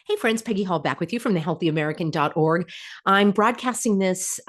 Hey friends, Peggy Hall back with you from thehealthyamerican.org. I'm broadcasting this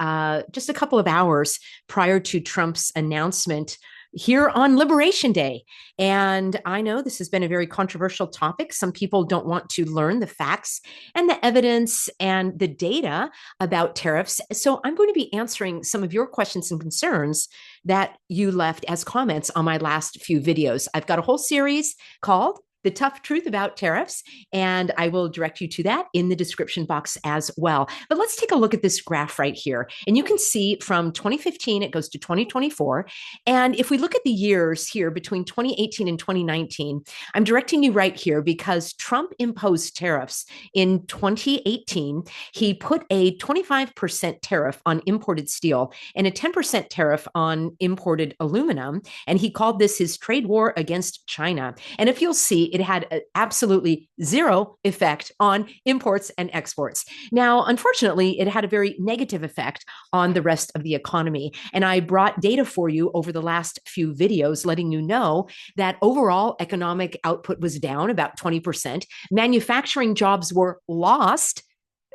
just a couple of hours prior to Trump's announcement here on Liberation Day. And I know this has been a very controversial topic. Some people don't want to learn the facts and the evidence and the data about tariffs. So I'm going to be answering some of your questions and concerns that you left as comments on my last few videos. I've got a whole series called The Tough Truth About Tariffs, and I will direct you to that in the description box as well. But let's take a look at this graph right here. And you can see from 2015, it goes to 2024. And if we look at the years here between 2018 and 2019, I'm directing you right here because Trump imposed tariffs in 2018. He put a 25% tariff on imported steel and a 10% tariff on imported aluminum. And he called this his trade war against China. And if you'll see, it had absolutely zero effect on imports and exports. Now, unfortunately, it had a very negative effect on the rest of the economy. And I brought data for you over the last few videos letting you know that overall economic output was down about 20%. Manufacturing jobs were lost.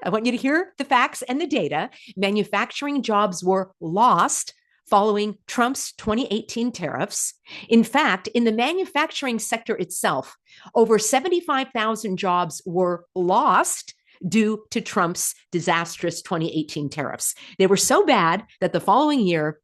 I want you to hear the facts and the data. Manufacturing jobs were lost following Trump's 2018 tariffs. In fact, in the manufacturing sector itself, over 75,000 jobs were lost due to Trump's disastrous 2018 tariffs. They were so bad that the following year,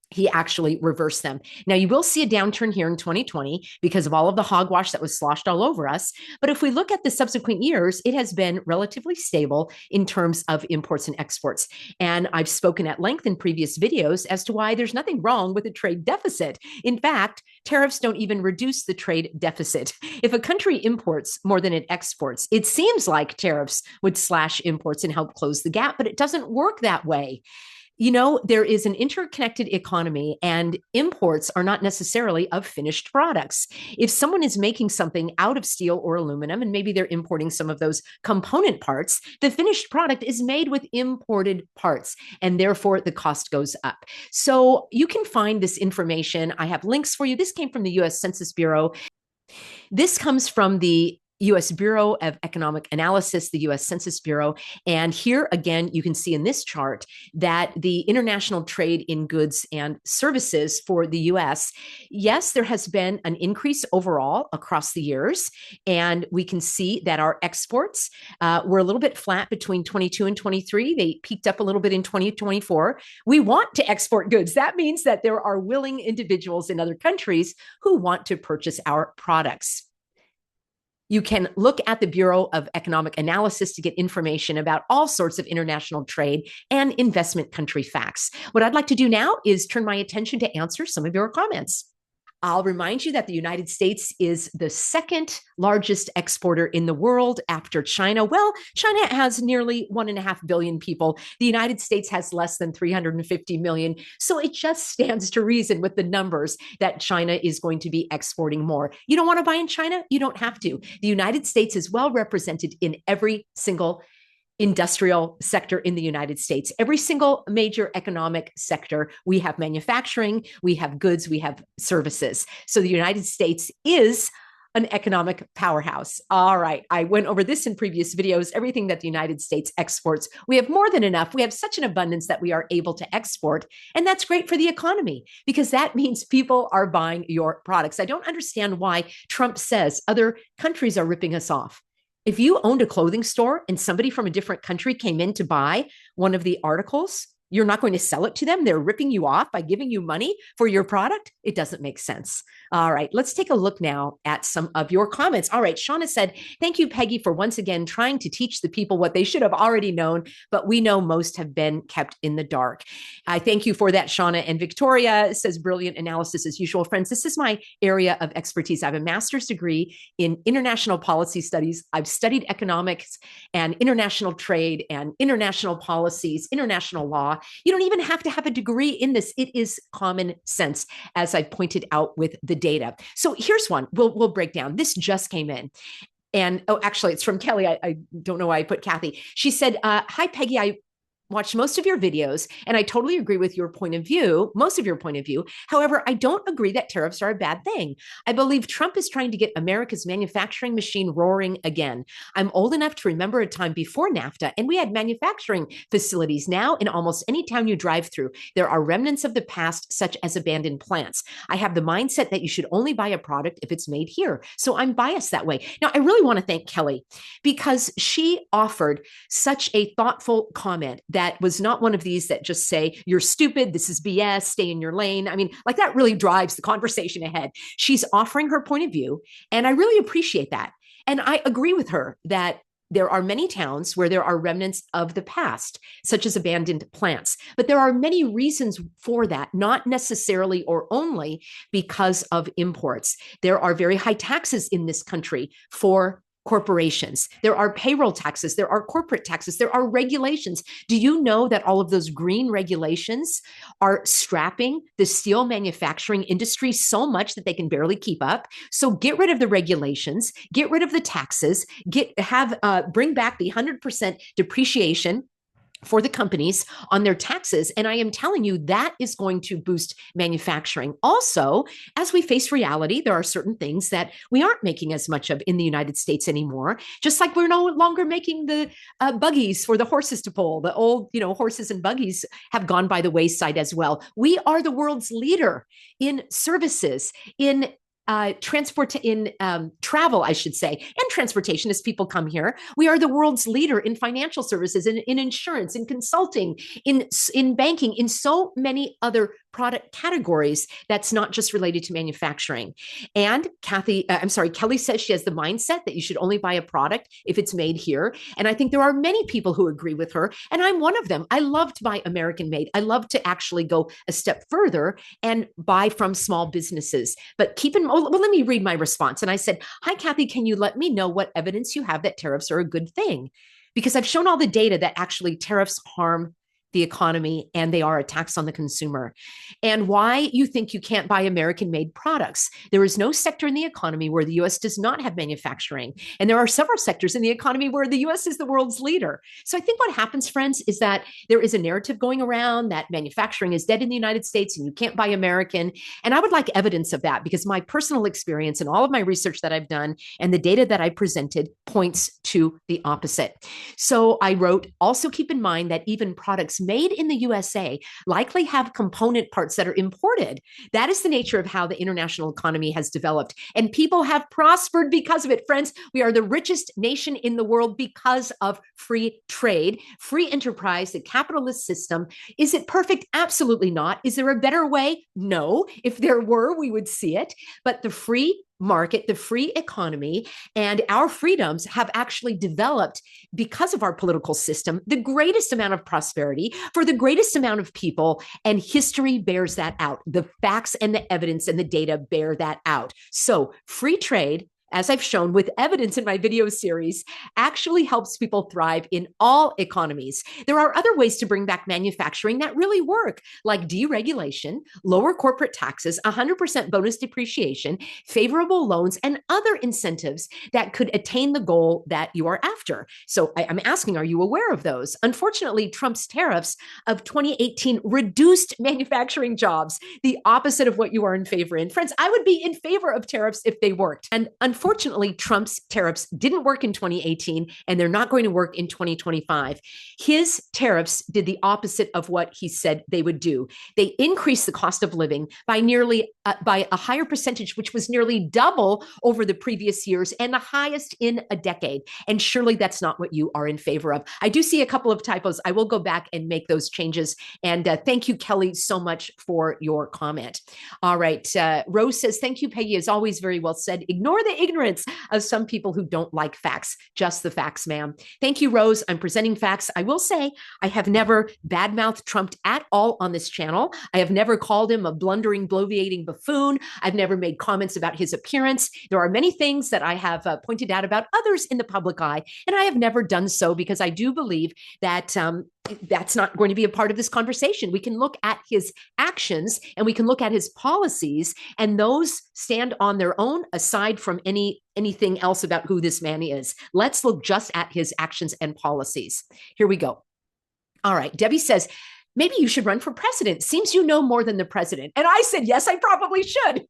he actually reversed them. Now, you will see a downturn here in 2020 because of all of the hogwash that was sloshed all over us. But if we look at the subsequent years, it has been relatively stable in terms of imports and exports. And I've spoken at length in previous videos as to why there's nothing wrong with a trade deficit. In fact, tariffs don't even reduce the trade deficit. If a country imports more than it exports, it seems like tariffs would slash imports and help close the gap, but it doesn't work that way. You know, there is an interconnected economy, and imports are not necessarily of finished products. If someone is making something out of steel or aluminum, and maybe they're importing some of those component parts, the finished product is made with imported parts, and therefore the cost goes up. So you can find this information. I have links for you. This came from the US Census Bureau. This comes from the US Bureau of Economic Analysis, the US Census Bureau. And here again, you can see in this chart that the international trade in goods and services for the US, yes, there has been an increase overall across the years. And we can see that our exports were a little bit flat between 22 and 23. They peaked up a little bit in 2024. We want to export goods. That means that there are willing individuals in other countries who want to purchase our products. You can look at the Bureau of Economic Analysis to get information about all sorts of international trade and investment country facts. What I'd like to do now is turn my attention to answer some of your comments. I'll remind you that the United States is the second largest exporter in the world after China. Well, China has nearly 1.5 billion people. The United States has less than 350 million. So it just stands to reason with the numbers that China is going to be exporting more. You don't want to buy in China? You don't have to. The United States is well represented in every single industrial sector in the United States. Every single major economic sector, we have manufacturing, we have goods, we have services. So the United States is an economic powerhouse. All right, I went over this in previous videos, everything that the United States exports. We have more than enough. We have such an abundance that we are able to export. And that's great for the economy because that means people are buying your products. I don't understand why Trump says other countries are ripping us off. If you owned a clothing store and somebody from a different country came in to buy one of the articles, you're not going to sell it to them. They're ripping you off by giving you money for your product. It doesn't make sense. All right, let's take a look now at some of your comments. All right, Shauna said, thank you, Peggy, for once again trying to teach the people what they should have already known, but we know most have been kept in the dark. I thank you for that, Shauna. And Victoria says, brilliant analysis as usual. Friends, this is my area of expertise. I have a master's degree in international policy studies. I've studied economics and international trade and international policies, international law. You don't even have to have a degree in this. It is common sense, as I pointed out with the data. So here's one we'll break down. This just came in. And actually, it's from Kelly. I don't know why I put Kathy. She said, hi, Peggy. I watched most of your videos, and I totally agree with your point of view, most of your point of view. However, I don't agree that tariffs are a bad thing. I believe Trump is trying to get America's manufacturing machine roaring again. I'm old enough to remember a time before NAFTA, and we had manufacturing facilities. Now, in almost any town you drive through, there are remnants of the past, such as abandoned plants. I have the mindset that you should only buy a product if it's made here. So I'm biased that way. Now, I really want to thank Kelly because she offered such a thoughtful comment that was not one of these that just say, you're stupid, this is BS, stay in your lane. I mean, like that really drives the conversation ahead. She's offering her point of view, and I really appreciate that. And I agree with her that there are many towns where there are remnants of the past, such as abandoned plants. But there are many reasons for that, not necessarily or only because of imports. There are very high taxes in this country for corporations. There are payroll taxes. There are corporate taxes. There are regulations. Do you know that all of those green regulations are strapping the steel manufacturing industry so much that they can barely keep up? So get rid of the regulations, get rid of the taxes, bring back the 100% depreciation for the companies on their taxes. And I am telling you, that is going to boost manufacturing. Also, as we face reality, there are certain things that we aren't making as much of in the United States anymore, just like we're no longer making the buggies for the horses to pull. The old, horses and buggies have gone by the wayside as well. We are the world's leader in services, in travel, I should say, and transportation as people come here. We are the world's leader in financial services, in insurance, in consulting, in banking, in so many other product categories that's not just related to manufacturing. And Kelly says she has the mindset that you should only buy a product if it's made here. And I think there are many people who agree with her, and I'm one of them. I love to buy American made. I love to actually go a step further and buy from small businesses. But let me read my response. And I said, hi, Kathy, can you let me know what evidence you have that tariffs are a good thing? Because I've shown all the data that actually tariffs harm the economy and they are a tax on the consumer, and why you think you can't buy American made products. There is no sector in the economy where the US does not have manufacturing. And there are several sectors in the economy where the US is the world's leader. So I think what happens, friends, is that there is a narrative going around that manufacturing is dead in the United States and you can't buy American. And I would like evidence of that, because my personal experience and all of my research that I've done and the data that I presented points to the opposite. So I wrote, also keep in mind that even products made in the USA likely have component parts that are imported. That is the nature of how the international economy has developed. And people have prospered because of it. Friends, we are the richest nation in the world because of free trade, free enterprise, the capitalist system. Is it perfect? Absolutely not. Is there a better way? No. If there were, we would see it. But the free market, the free economy, and our freedoms have actually developed because of our political system, the greatest amount of prosperity for the greatest amount of people. And history bears that out. The facts and the evidence and the data bear that out. So free trade, as I've shown with evidence in my video series, actually helps people thrive in all economies. There are other ways to bring back manufacturing that really work, like deregulation, lower corporate taxes, 100% bonus depreciation, favorable loans, and other incentives that could attain the goal that you are after. So I'm asking, are you aware of those? Unfortunately, Trump's tariffs of 2018 reduced manufacturing jobs, the opposite of what you are in favor in. Friends, I would be in favor of tariffs if they worked. And unfortunately, Trump's tariffs didn't work in 2018, and they're not going to work in 2025. His tariffs did the opposite of what he said they would do. They increased the cost of living by by a higher percentage, which was nearly double over the previous years and the highest in a decade. And surely that's not what you are in favor of. I do see a couple of typos. I will go back and make those changes. And thank you, Kelly, so much for your comment. All right. Rose says, thank you, Peggy. As always, very well said. Ignore the ignorance of some people who don't like facts. Just the facts, ma'am. Thank you, Rose. I'm presenting facts. I will say I have never badmouthed Trump at all on this channel. I have never called him a blundering, bloviating buffoon. I've never made comments about his appearance. There are many things that I have pointed out about others in the public eye, and I have never done so because I do believe that that's not going to be a part of this conversation. We can look at his actions and we can look at his policies, and those stand on their own aside from anything else about who this man is. Let's look just at his actions and policies. Here we go. All right. Debbie says, maybe you should run for president. Seems you know more than the president. And I said, yes, I probably should.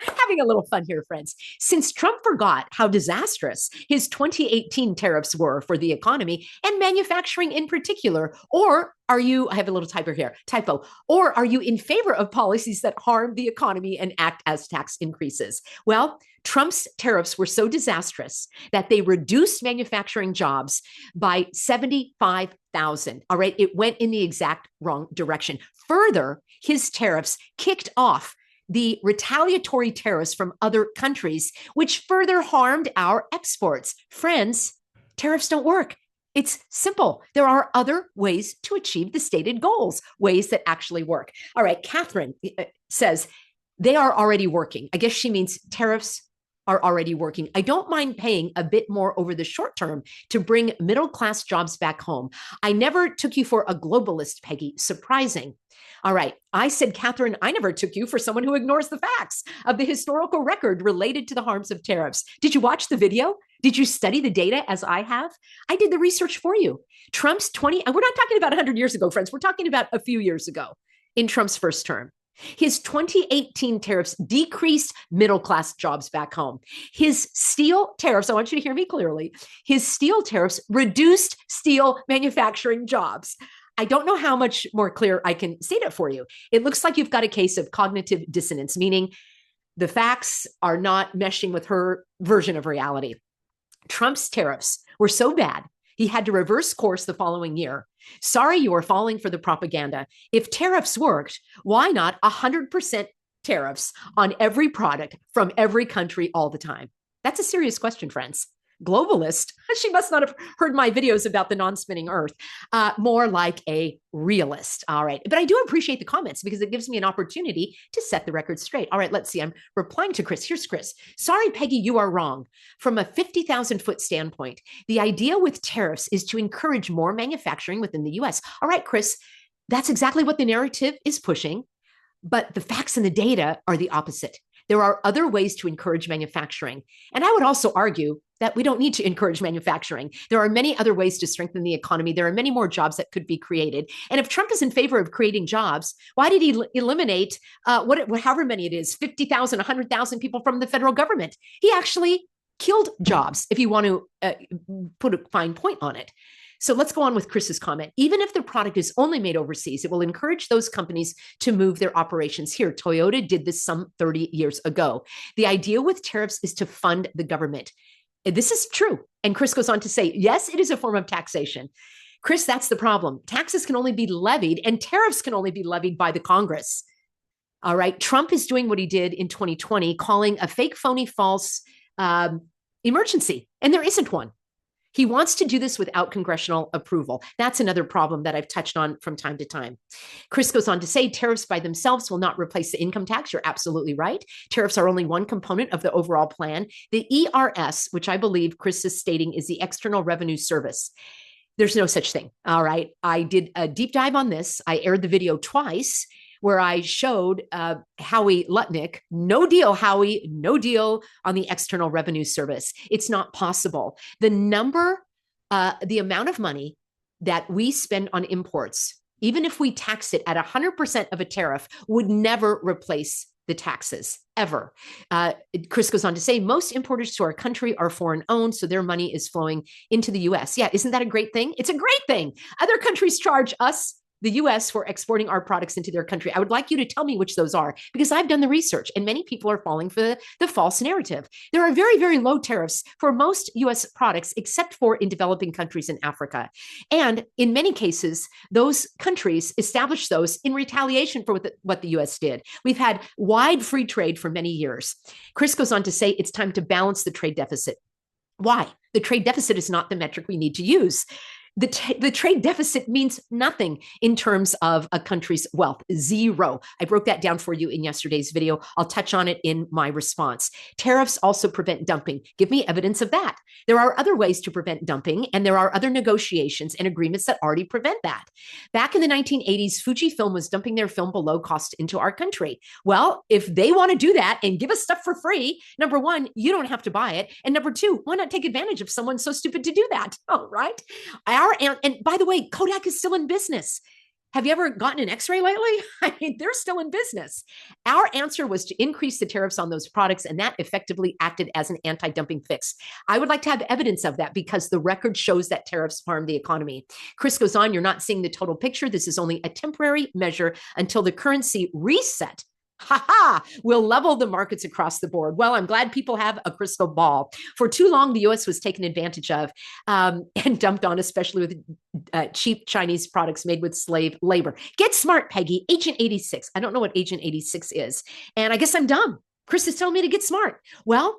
Having a little fun here, friends. Since Trump forgot how disastrous his 2018 tariffs were for the economy and manufacturing in particular, or are you, I have a little typo, or are you in favor of policies that harm the economy and act as tax increases? Well, Trump's tariffs were so disastrous that they reduced manufacturing jobs by 75,000. All right. It went in the exact wrong direction. Further, his tariffs kicked off the retaliatory tariffs from other countries, which further harmed our exports. Friends, tariffs don't work. It's simple. There are other ways to achieve the stated goals, ways that actually work. All right, Catherine says they are already working. I guess she means tariffs are already working. I don't mind paying a bit more over the short term to bring middle-class jobs back home. I never took you for a globalist, Peggy. Surprising. All right. I said, Catherine, I never took you for someone who ignores the facts of the historical record related to the harms of tariffs. Did you watch the video? Did you study the data as I have? I did the research for you. Trump's and we're not talking about 100 years ago, friends. We're talking about a few years ago in Trump's first term. His 2018 tariffs decreased middle-class jobs back home. His steel tariffs, I want you to hear me clearly, his steel tariffs reduced steel manufacturing jobs. I don't know how much more clear I can say that for you. It looks like you've got a case of cognitive dissonance, meaning the facts are not meshing with her version of reality. Trump's tariffs were so bad, he had to reverse course the following year. Sorry, you are falling for the propaganda. If tariffs worked, why not 100% tariffs on every product from every country all the time? That's a serious question, friends. Globalist, she must not have heard my videos about the non-spinning earth, more like a realist. All right. But I do appreciate the comments because it gives me an opportunity to set the record straight. All right, let's see. I'm replying to Chris. Here's Chris. Sorry, Peggy, you are wrong. From a 50,000 foot standpoint, the idea with tariffs is to encourage more manufacturing within the US. All right, Chris, that's exactly what the narrative is pushing, but the facts and the data are the opposite. There are other ways to encourage manufacturing. And I would also argue that we don't need to encourage manufacturing. There are many other ways to strengthen the economy. There are many more jobs that could be created. And if Trump is in favor of creating jobs, why did he eliminate however many it is, 50,000, 100,000 people from the federal government? He actually killed jobs, if you want to put a fine point on it. So let's go on with Chris's comment. Even if the product is only made overseas, it will encourage those companies to move their operations here. Toyota did this some 30 years ago. The idea with tariffs is to fund the government. This is true. And Chris goes on to say, yes, it is a form of taxation. Chris, that's the problem. Taxes can only be levied and tariffs can only be levied by the Congress. All right. Trump is doing what he did in 2020, calling a fake, phony, false emergency. And there isn't one. He wants to do this without congressional approval. That's another problem that I've touched on from time to time. Chris goes on to say tariffs by themselves will not replace the income tax. You're absolutely right. Tariffs are only one component of the overall plan. The ERS, which I believe Chris is stating is the External Revenue Service. There's no such thing. All right. I did a deep dive on this. I aired the video twice where I showed Howie Lutnick, no deal, Howie, no deal on the External Revenue Service. It's not possible. The amount of money that we spend on imports, even if we tax it at 100% of a tariff, would never replace the taxes, ever. Chris goes on to say, most importers to our country are foreign owned, so their money is flowing into the US. Yeah, isn't that a great thing? It's a great thing. Other countries charge us, the US, for exporting our products into their country. I would like you to tell me which those are, because I've done the research and many people are falling for the false narrative. There are very, very low tariffs for most US products, except for in developing countries in Africa. And in many cases, those countries established those in retaliation for what the US did. We've had wide free trade for many years. Chris goes on to say it's time to balance the trade deficit. Why? The trade deficit is not the metric we need to use. The trade deficit means nothing in terms of a country's wealth, zero. I broke that down for you in yesterday's video. I'll touch on it in my response. Tariffs also prevent dumping. Give me evidence of that. There are other ways to prevent dumping, and there are other negotiations and agreements that already prevent that. Back in the 1980s, Fujifilm was dumping their film below cost into our country. Well, if they want to do that and give us stuff for free, number one, you don't have to buy it. And number two, why not take advantage of someone so stupid to do that? All right. Our And by the way, Kodak is still in business. Have you ever gotten an x-ray lately? I mean, they're still in business. Our answer was to increase the tariffs on those products, and that effectively acted as an anti-dumping fix. I would like to have evidence of that because the record shows that tariffs harm the economy. Chris goes on, you're not seeing the total picture. This is only a temporary measure until the currency reset. Ha ha, we'll level the markets across the board. Well, I'm glad people have a crystal ball. For too long, the US was taken advantage of and dumped on, especially with cheap Chinese products made with slave labor. Get smart, Peggy. Agent 86. I don't know what Agent 86 is. And I guess I'm dumb. Chris is telling me to get smart. Well,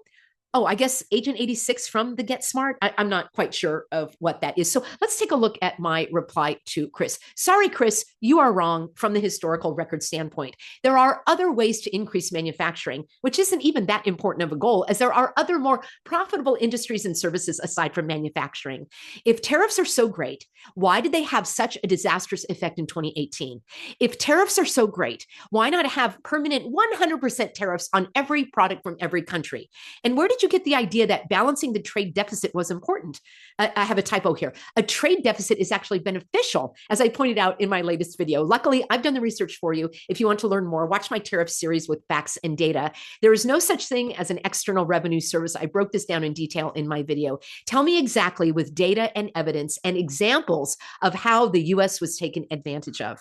oh, I guess Agent 86 from the Get Smart. I'm not quite sure of what that is. So let's take a look at my reply to Chris. Sorry, Chris, you are wrong from the historical record standpoint. There are other ways to increase manufacturing, which isn't even that important of a goal, as there are other more profitable industries and services aside from manufacturing. If tariffs are so great, why did they have such a disastrous effect in 2018? If tariffs are so great, why not have permanent 100% tariffs on every product from every country? And where did you get the idea that balancing the trade deficit was important? I have a typo here. A trade deficit is actually beneficial, as I pointed out in my latest video. Luckily, I've done the research for you. If you want to learn more, watch my tariff series with facts and data. There is no such thing as an external revenue service. I broke this down in detail in my video. Tell me exactly with data and evidence and examples of how the US was taken advantage of.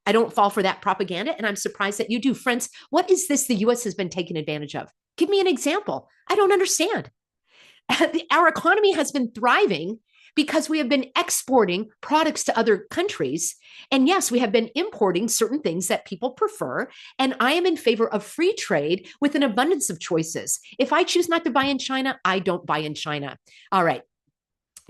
I don't fall for that propaganda, and I'm surprised that you do. Friends, what is this the US has been taken advantage of? Give me an example. I don't understand. Our economy has been thriving because we have been exporting products to other countries. And yes, we have been importing certain things that people prefer. And I am in favor of free trade with an abundance of choices. If I choose not to buy in China, I don't buy in China. All right.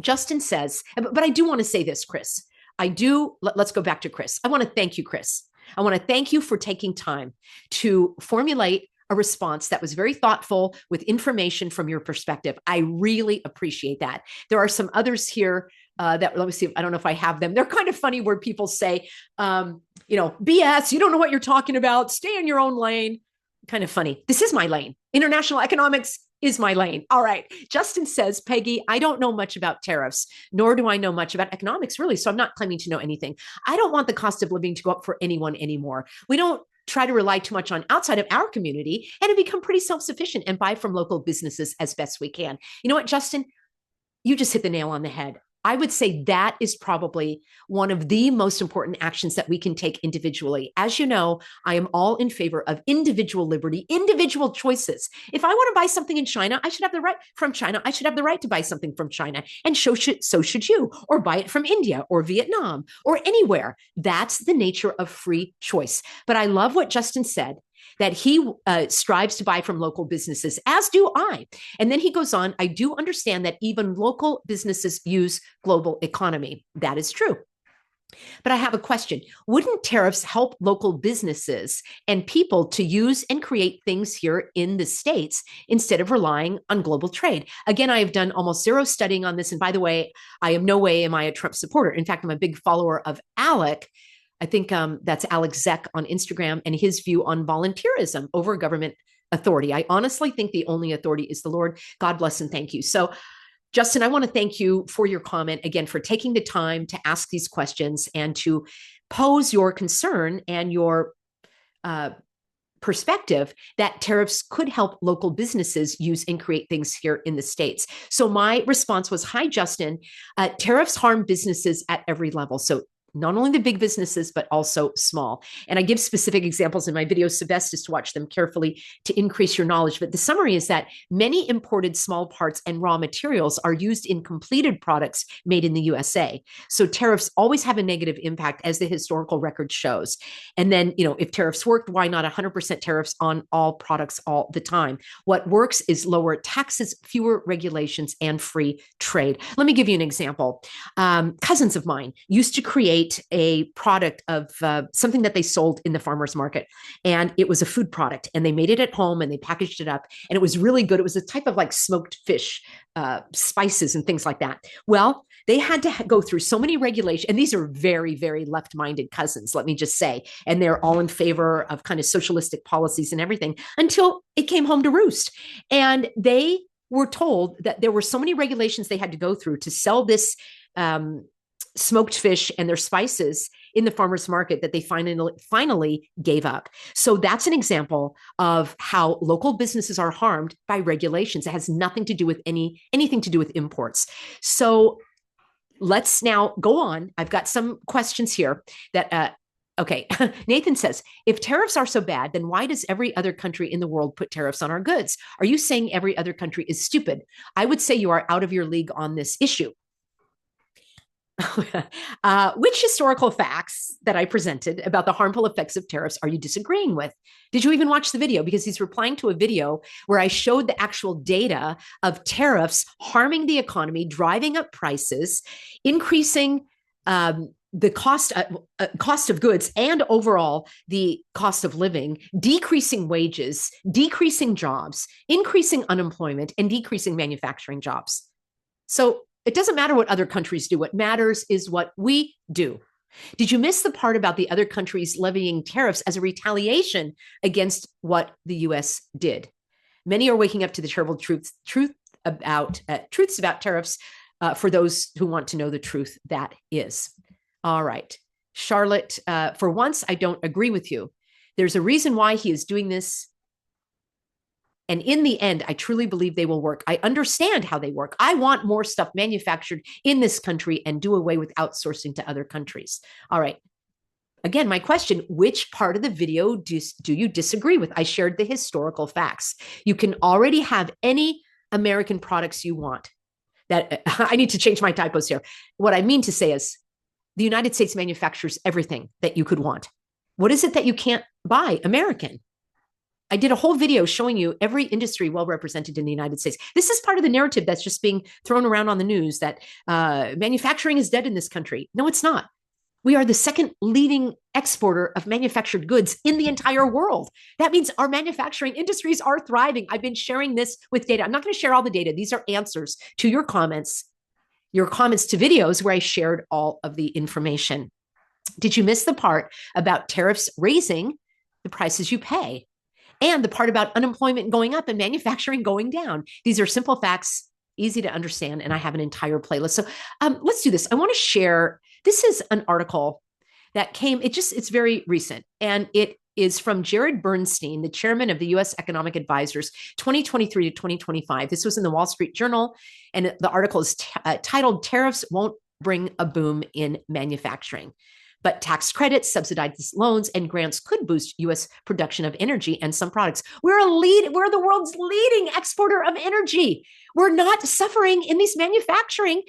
Justin says, but I do want to say this, Chris. Let's go back to Chris. I want to thank you, Chris. I want to thank you for taking time to formulate a response that was very thoughtful with information from your perspective. I really appreciate that. There are some others here that, let me see, I don't know if I have them. They're kind of funny where people say, BS, you don't know what you're talking about. Stay in your own lane. Kind of funny. This is my lane. International economics is my lane. All right. Justin says, Peggy, I don't know much about tariffs, nor do I know much about economics, really. So I'm not claiming to know anything. I don't want the cost of living to go up for anyone anymore. We don't try to rely too much on outside of our community and to become pretty self-sufficient and buy from local businesses as best we can. You know what, Justin? You just hit the nail on the head. I would say that is probably one of the most important actions that we can take individually. As you know, I am all in favor of individual liberty, individual choices. If I want to buy something in China, I should have the right from China. I should have the right to buy something from China. And so should you, or buy it from India or Vietnam or anywhere. That's the nature of free choice. But I love what Justin said, that he strives to buy from local businesses, as do I. And then he goes on, I do understand that even local businesses use global economy. That is true. But I have a question. Wouldn't tariffs help local businesses and people to use and create things here in the States instead of relying on global trade? Again, I have done almost zero studying on this. And by the way, I am no way am I a Trump supporter. In fact, I'm a big follower of Alec. I think that's Alex Zeck on Instagram and his view on volunteerism over government authority. I honestly think the only authority is the Lord. God bless and thank you. So, Justin, I want to thank you for your comment, again, for taking the time to ask these questions and to pose your concern and your perspective that tariffs could help local businesses use and create things here in the States. So my response was, hi, Justin, tariffs harm businesses at every level. So not only the big businesses, but also small. And I give specific examples in my videos, so best is to watch them carefully to increase your knowledge. But the summary is that many imported small parts and raw materials are used in completed products made in the USA. So tariffs always have a negative impact, as the historical record shows. And then, if tariffs worked, why not 100% tariffs on all products all the time? What works is lower taxes, fewer regulations, and free trade. Let me give you an example. Cousins of mine used to create a product of something that they sold in the farmer's market. And it was a food product. And they made it at home and they packaged it up. And it was really good. It was a type of like smoked fish, spices and things like that. Well, they had to go through so many regulations. And these are very, very left-minded cousins, let me just say. And they're all in favor of kind of socialistic policies and everything until it came home to roost. And they were told that there were so many regulations they had to go through to sell this smoked fish and their spices in the farmers market that they finally gave up. So that's an example of how local businesses are harmed by regulations. It has nothing to do with anything to do with imports. So let's now go on. I've got some questions here that okay, Nathan says, if tariffs are so bad, then why does every other country in the world put tariffs on our goods? Are you saying every other country is stupid? I would say you are out of your league on this issue. Which historical facts that I presented about the harmful effects of tariffs are you disagreeing with? Did you even watch the video? Because he's replying to a video where I showed the actual data of tariffs harming the economy, driving up prices, increasing the cost of goods and overall the cost of living, decreasing wages, decreasing jobs, increasing unemployment, and decreasing manufacturing jobs. So it doesn't matter what other countries do. What matters is what we do. Did you miss the part about the other countries levying tariffs as a retaliation against what the U.S. did? Many are waking up to the terrible truths about tariffs for those who want to know the truth that is. All right. Charlotte, for once, I don't agree with you. There's a reason why he is doing this. And in the end, I truly believe they will work. I understand how they work. I want more stuff manufactured in this country and do away with outsourcing to other countries. All right. Again, my question, which part of the video do you disagree with? I shared the historical facts. You can already have any American products you want. That I need to change my typos here. What I mean to say is the United States manufactures everything that you could want. What is it that you can't buy American? I did a whole video showing you every industry well represented in the United States. This is part of the narrative that's just being thrown around on the news that manufacturing is dead in this country. No, it's not. We are the second leading exporter of manufactured goods in the entire world. That means our manufacturing industries are thriving. I've been sharing this with data. I'm not going to share all the data. These are answers to your comments to videos where I shared all of the information. Did you miss the part about tariffs raising the prices you pay? And the part about unemployment going up and manufacturing going down. These are simple facts, easy to understand, and I have an entire playlist. So let's do this. I want to share, this is an article that came, it's very recent, and it is from Jared Bernstein, the chairman of the U.S. Economic Advisors, 2023 to 2025. This was in the Wall Street Journal, and the article is titled, Tariffs Won't Bring a Boom in Manufacturing. But tax credits, subsidized loans, and grants could boost U.S. production of energy and some products. We're the world's leading exporter of energy. We're not suffering in these manufacturing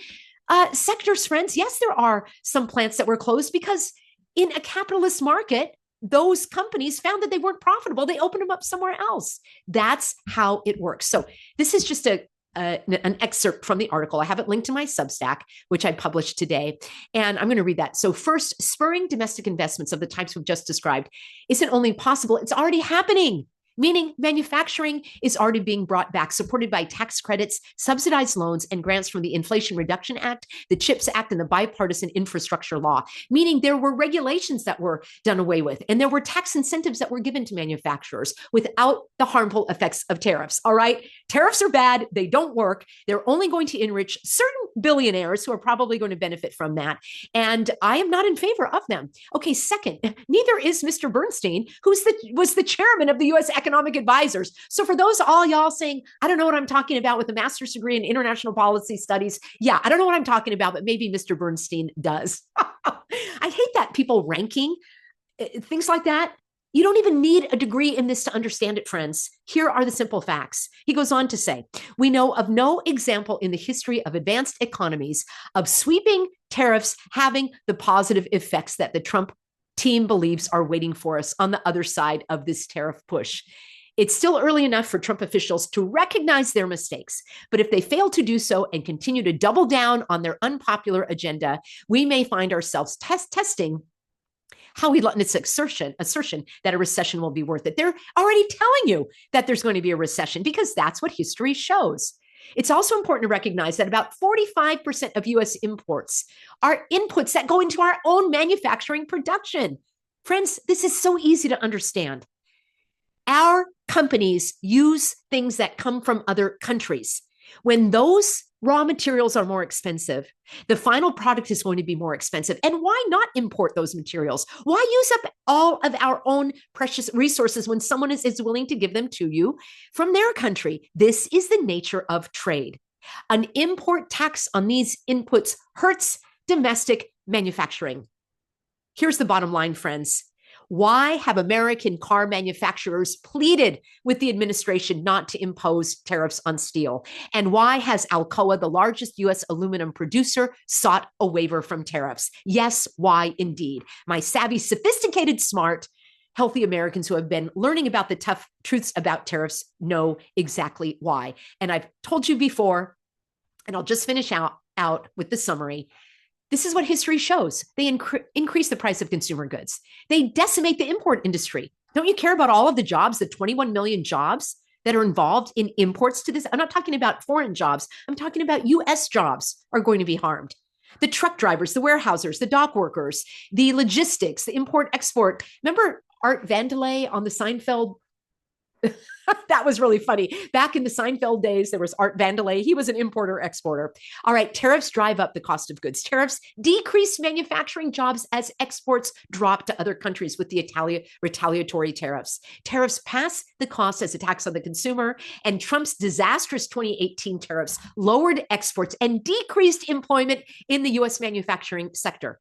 sectors, friends. Yes, there are some plants that were closed because in a capitalist market, those companies found that they weren't profitable. They opened them up somewhere else. That's how it works. So this is just an excerpt from the article. I have it linked to my Substack, which I published today. And I'm going to read that. So first, spurring domestic investments of the types we've just described isn't only possible, it's already happening. Meaning manufacturing is already being brought back, supported by tax credits, subsidized loans, and grants from the Inflation Reduction Act, the CHIPS Act, and the bipartisan infrastructure law. Meaning there were regulations that were done away with, and there were tax incentives that were given to manufacturers without the harmful effects of tariffs. All right, tariffs are bad. They don't work. They're only going to enrich certain billionaires who are probably going to benefit from that. And I am not in favor of them. Okay, second, neither is Mr. Bernstein, was the chairman of the U.S. Economic Advisors. So for those all y'all saying, I don't know what I'm talking about with a master's degree in international policy studies. Yeah, I don't know what I'm talking about, but maybe Mr. Bernstein does. I hate that people ranking things like that. You don't even need a degree in this to understand it, friends. Here are the simple facts. He goes on to say, we know of no example in the history of advanced economies of sweeping tariffs having the positive effects that the Trump team believes are waiting for us on the other side of this tariff push. It's still early enough for Trump officials to recognize their mistakes, but if they fail to do so and continue to double down on their unpopular agenda, we may find ourselves testing how relentless assertion that a recession will be worth it. They're already telling you that there's going to be a recession because that's what history shows. It's also important to recognize that about 45% of U.S. imports are inputs that go into our own manufacturing production. Friends, this is so easy to understand. Our companies use things that come from other countries. When those Raw materials are more expensive. The final product is going to be more expensive. And why not import those materials? Why use up all of our own precious resources when someone is willing to give them to you from their country? This is the nature of trade. An import tax on these inputs hurts domestic manufacturing. Here's the bottom line, friends. Why have American car manufacturers pleaded with the administration not to impose tariffs on steel? And why has Alcoa, the largest U.S. aluminum producer, sought a waiver from tariffs? Yes, why indeed? My savvy, sophisticated, smart, healthy Americans who have been learning about the tough truths about tariffs know exactly why. And I've told you before, and I'll just finish out with the summary. This is what history shows. They increase the price of consumer goods. They decimate the import industry. Don't you care about all of the jobs, the 21 million jobs that are involved in imports to this? I'm not talking about foreign jobs. I'm talking about U.S. jobs are going to be harmed. The truck drivers, the warehousers, the dock workers, the logistics, the import-export. Remember Art Vandelay on the Seinfeld? That was really funny. Back in the Seinfeld days, there was Art Vandelay. He was an importer-exporter. All right, tariffs drive up the cost of goods. Tariffs decrease manufacturing jobs as exports drop to other countries with the retaliatory tariffs. Tariffs pass the cost as a tax on the consumer, and Trump's disastrous 2018 tariffs lowered exports and decreased employment in the U.S. manufacturing sector.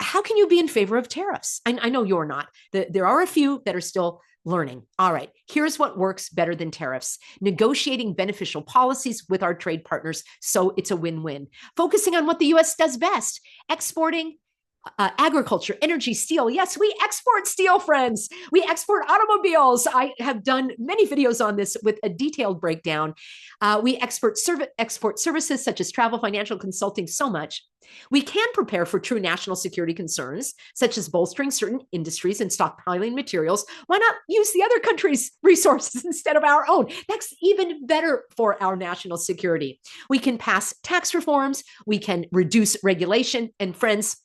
How can you be in favor of tariffs? I know you're not. There are a few that are still learning. All right, here's what works better than tariffs: negotiating beneficial policies with our trade partners so it's a win-win. Focusing on what the U.S. does best: exporting agriculture, energy, steel. Yes, we export steel, friends. We export automobiles. I have done many videos on this with a detailed breakdown. We export services such as travel, financial consulting, so much. We can prepare for true national security concerns, such as bolstering certain industries and stockpiling materials. Why not use the other country's resources instead of our own? That's even better for our national security. We can pass tax reforms. We can reduce regulation. And friends,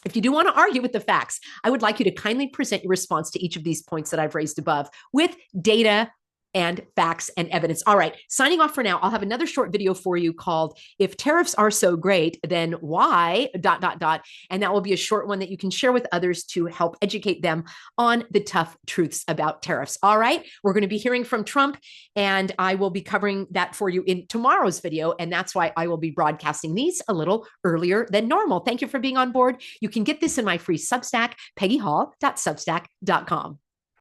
if you do want to argue with the facts, I would like you to kindly present your response to each of these points that I've raised above with data and facts and evidence. All right, signing off for now. I'll have another short video for you called "If Tariffs Are So Great, Then Why?" And that will be a short one that you can share with others to help educate them on the tough truths about tariffs. All right, we're going to be hearing from Trump, and I will be covering that for you in tomorrow's video. And that's why I will be broadcasting these a little earlier than normal. Thank you for being on board. You can get this in my free Substack, peggyhall.substack.com.